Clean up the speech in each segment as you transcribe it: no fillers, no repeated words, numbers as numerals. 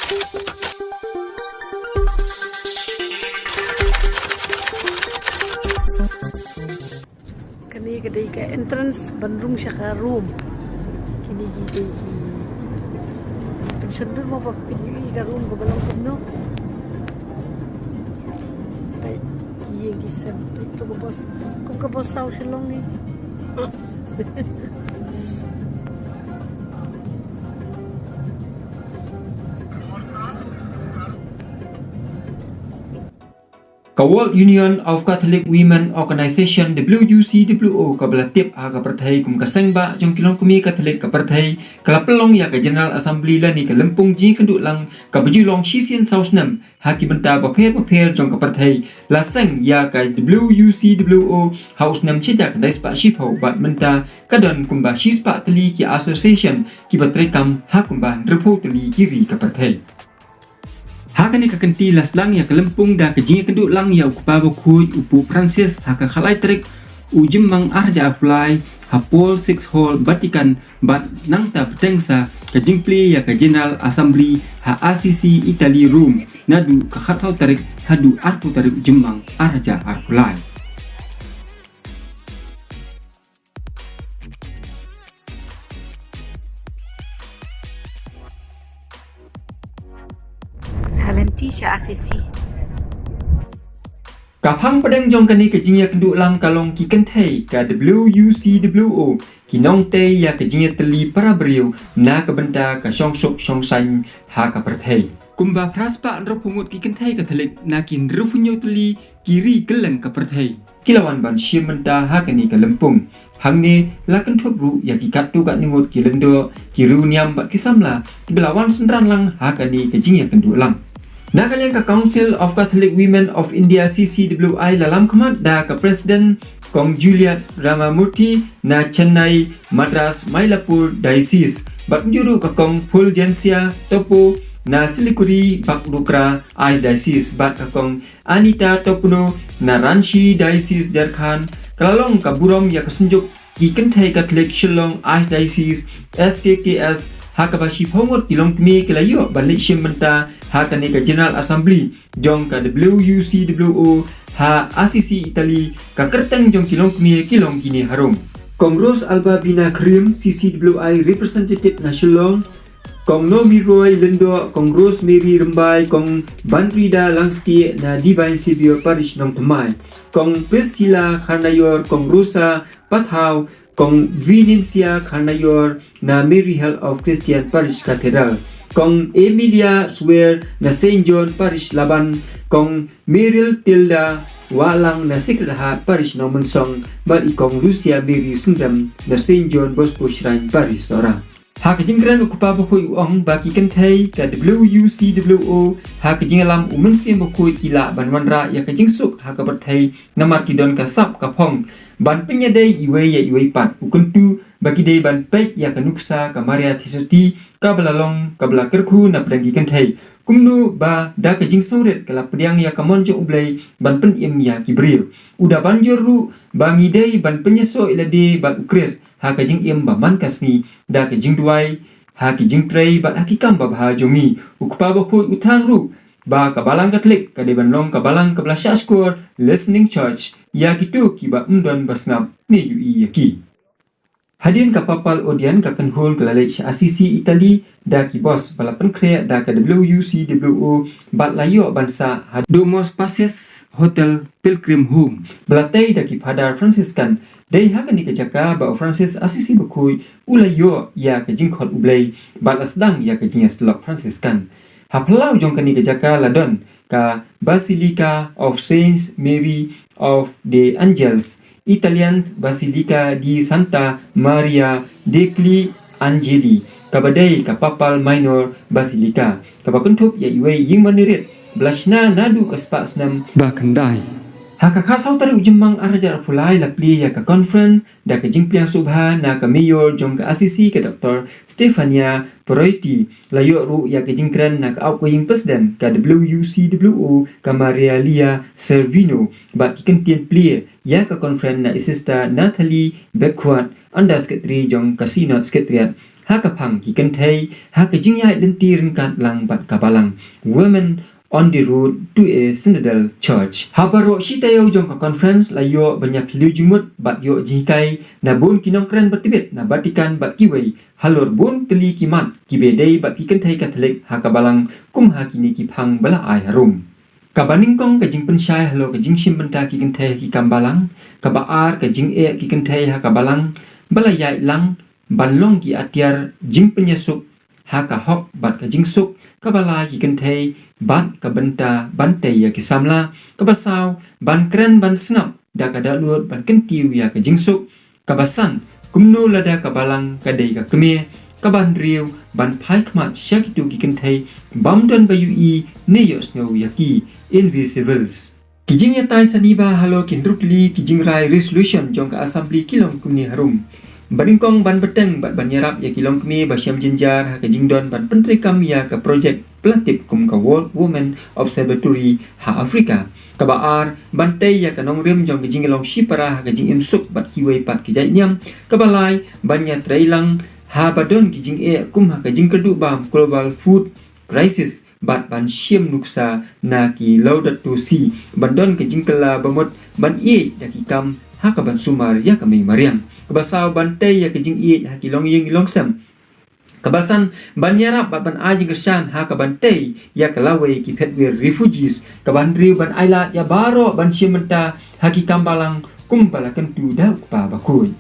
Kani kadai ka entrance Bandung Syaka room. Kini gigi pensiondur mo pa pinili ka room ko balang kuno. Ay, iya gisem itu ko bos. Kung ka bos saw silong ni. World Union of Catholic Women Organization WUCWO kabla tip aga perthai kum kaseng ba jong kilong kumi Catholic ka perthai kala pelong ya ka General Assembly la ni ka lempung ji kenduk lang ka baju long sisian sausnam haki benta ba pher jong ka perthai la seng ya ka WUCWO house nam chita ka dais pa shipho bat menta kadon kumba shispa tali ki association ki batrekam hakumba repo tali kiri ka perthai Hakani kakenti laslang ya kelempung da kejinga kenduk lang ya ukupa bokuj upu Francis haka khalai trik ujemang arja aflai hapol 6 hall Vatican bat nangta petengsa kejingpli ya ke General Assembly ha ACC Italy room nadu kakhatsau tarik hadu arpu tarik ujemang arja aflai Halentisha ACC. Kapang pedang jong kani kejingya kenduk lang kalong ki kentai ka WUCWO kinong te ya kejingya teli para beriu na kabenta ka syong sok syong san ha ka perthai kumba praspa andro pungut ki kentai ka telik na kin rupunyo teli kiri keleng ka perthai kilawan ban syementa ha kani ka lempung hangne lakan thobru ya ki katu ka ningot ki lendo ki runiam bat kisamla ki belawan sendran lang ha kani kejingya kenduk lang Nakalian ka Council of Catholic Women of India CCWI lalam kemat da ka Presiden Kong Juliet Ramamurthy na Chennai Madras Mylapore Diocese bat juru ka Kong Fulgencia Topo na Siliguri Bakdukra Archdiocese bat ka Kong Anita Topuno na Ranchi Diocese Jharkhand kalalong ka Burom ya kasunjuk ki kentai Catholic Shillong Archdiocese SKKS Hakabashi Pomot kilong kmi kelayo balik syementa hakani ka General Assembly jong ka WUCWO ha ACC Italy ka kerteng jong kilong kmi kilong kini harum Kongros Alba Bina Krim CCWI Representative na Shillong Kong Nomi Roy Lendo Kong Rosemary Rembai Kong Bandrida Langski na Divine Savior Parish Nong Temai Kong Priscilla Kharnayor Kong Rosa Pathau Kong Vinencia Kharnayor na Mary Hell of Christian Parish Cathedral Kong Emilia Swear na St. John Parish Laban Kong Meryl Tilda Walang na Sacred Heart Parish Nomensong bat ikong Lucia Mary Sundram na St. John Bosco Shrine Parish Sora Hakajingkran ukupa bokoi uang baki kentai ka WUCWO hakajingalam umensim bokoi kila banwanra ya kajingsuk hakaberthai namar kidon kasap kapong ban penyadai iwe ya iwe pat ukuntu bagi dei ban pek ya kanuksa kamaria thisati kabelalong kabelakerku na pedanggi kentai kumnu ba da kajingsauret kala pediang ya kamonjo ublai ban pen im ya kibril uda banjur ru bangi dei ban penyeso ilade ban ukres hakajing im ba man kasni da kajing duai hakijing trei ba hakikam ba bahajongi ukpa bokoi utang ru ba kabalang Katolik kadeban long kabalang kabla syaskur listening church ya kitu kiba umdon basngap ni ui yaki Hadirin kapapal odian kakan hul kelalai ACC Italy da kibos balapan krea da ka WUCWO bat layo bansa Domos Paces Hotel Pilgrim Home belatai da ki Padar Franciscan dai hakan ni kejaka ba Francis ACC bekui ulayo ya ka jingkhot ublai bat asdang ya ka jingas lok Franciscan Haplau jong kani kejaka ladon ka Basilica of Saints Mary of the Angels Italian Basilica di Santa Maria degli Angeli kabadai kapapal minor Basilica kabakentup ya iwe ying manirit blashna nadu kaspa snam bakandai Hakakasau tarik ujemang arajar pulai lapli ya ka conference da ka jingpliang subha na ka mayor jong ka ACC ka Dr. Stefania Poroiti layo ru ya ka jingkran na ka outgoing president ka WUCWO ka Maria Lia Servino bat ki kentien plie ya ka conference na isista Natalie Beckwat anda sekretari jong ka Synod Sekretariat hakapang kikentei hakajingyai lenti rengkat lang bat kabalang women on the road to a synodal church. Habaro shitayo jong ka conference layo banyak piliu jumut bat yo jikai na bun kinong kren batibit na batikan bat kiwei halor bun teli kimat kibedei bat kikentei katolik hakabalang kum hakini kipang bala ai harum. Kabaning kong kajing pensyai halo kajing simbenta kikentei kikambalang kabaar kajing kikentei hakabalang balayai lang banlong ki atiar jing penyesuk hakahok bat kajing suk kabala kikentei ban kabenta bantai ya kisamla kabasau ban kren ban snap da kada lut ban kentiu ya ka jingsuk kabasan kumnu lada kabalang kadai ka kemie kaban riu ban pai kmat syakitu kikentei bamdan bayu ne yo snow yaki invisibles kijing ya tai saniba halo kindrukli kijing rai resolution jong ka assembly kilong kumni harum Badingkong ban beteng bat ban yarap ya kilong kemi basyam jenjar ha kajingdon ban pentri kam ya ka projek pelatip kum ka World Women Observatory ha Afrika kabaar bantai ya kanong rim jong kajing long shipara ha kajing imsuk bat kiwei pat kijai nyam kabalai ban ya trailang ha badon kajing kum ha kajing kedu bam global food crisis bat ban syem nuksa na ki Laudato Si bandon kajing kala bamot ban ya kam ha ka ban sumar ya ka mai mariam kabasau bantai ya kejing ha kilong ying longsam kabasan ban yarap ban aji gersan ha ka bantai ya kalawe ki petwer refugees kaban riu ban ailat ya baro ban siementa ha ki kambalang kumbala kentu da pa bakui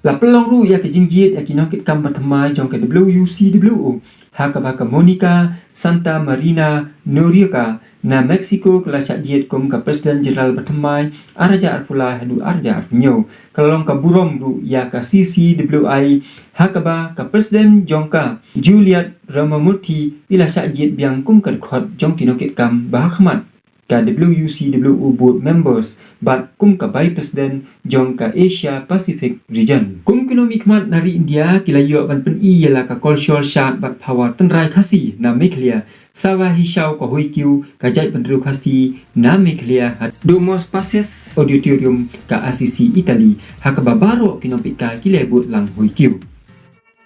la pelong ru ya kejing jit ya kinokit kam batamai jong ke WUCWO ha ka ba ka Monica Santa Marina Noriega na Mexico kala sakjiet kum ka Presiden Jeneral Batamai araja arpula hadu arja arnyo kalong ka burom ru ya ka CCWI hakaba ka Presiden Jongka Juliet Ramamurti ila sakjiet biang kum ka khot jong kinokit kam bahakmat ka WUCWO board members bat kum ka by Presiden jong ka Asia Pacific region kum kinomik mat dari India kilayo ban pen i yala ka cultural shat bat power tenrai khasi na meklia sawa hisau ko huikiu ka jai pendru khasi na meklia domos pases auditorium ka ACC Italy hakaba baro kinomik ka kilebut lang huikiu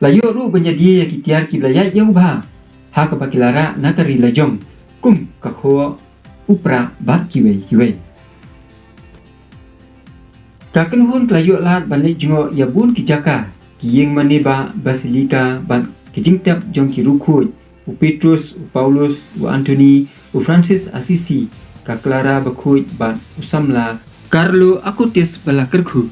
layo ru benjadi ya kitiar kiblaya yau ba hakaba kilara nakari lajong kum ka kho upra bat kiwei kaken hun klayok lat banik jungo ya bun kijaka kiyeng maniba basilika ban kijingtap jong kirukut u Petrus u Paulus u Anthony u Francis Assisi ka Clara bakut ban usamla Carlo Acutis bala kerku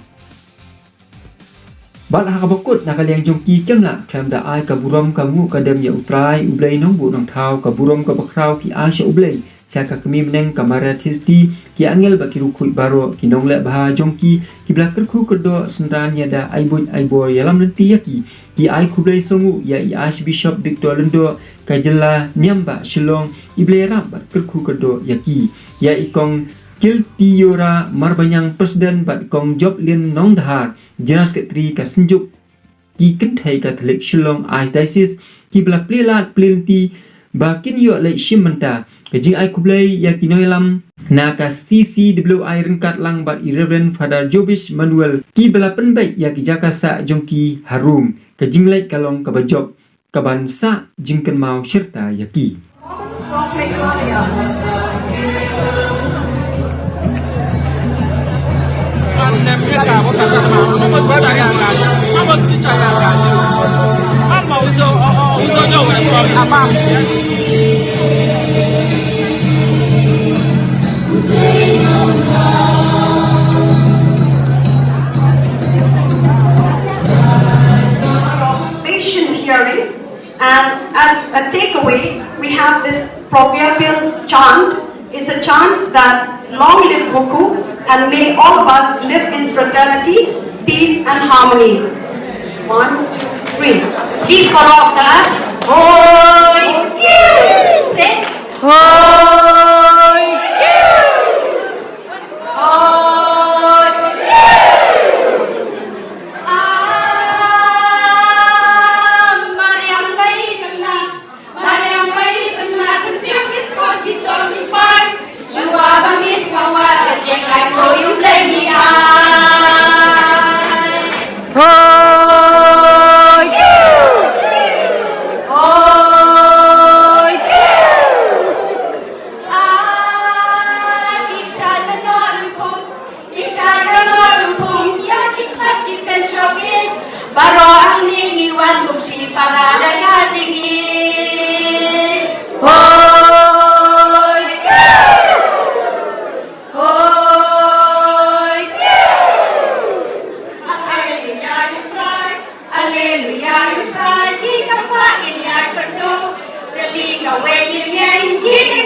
bat hakabakut nakaliang jongki kemla klam da ai kaburom kamu kadam ya utrai ublei nong bu nong thau kaburom ka bakrau ki asya ublei saka kemi meneng kamara tisti ki angel bakiru kui baro ki nongle bah jongki ki blakar ku kedo senran yada aibor yalam nanti yaki ki ai kublai songu ya i Archbishop Victor Lendo kajela nyamba shilong iblera bat kerku kedo yaki ya ikong Kiltiora marbanyang presiden bat kong job lin nong dahar jenas ketri ka senjuk ki kenthai Katolik Shillong Archdiocese ki blak plilat plinti bakin yo le shimenta kajing ai kublai ya kinoilam na ka CCWI rengkat lang bat Reverend Father Jobish Manuel ki belapen baik ya ki jakasa jongki harum kajing lai kalong ka bajob kaban sa jingken mau serta yaki Patient hearing, and as a takeaway we have this proverbial chant. It's a chant that long live Wuku and may all of us live in fraternity, peace and harmony. 1, 2, 3. Please follow after us. Hoi! Say. Hoi! Hoi! Mariam bayi kena sentiap diskon di park. Jua bangit kawat kecek like koyum lagi ai. Baro ang ningiwan kung si parada na sige. Hoy! Hoy! Hallelujah, you cry. Hallelujah, you try. Di ka pa inyak kerjo. Jali ka way yin yin.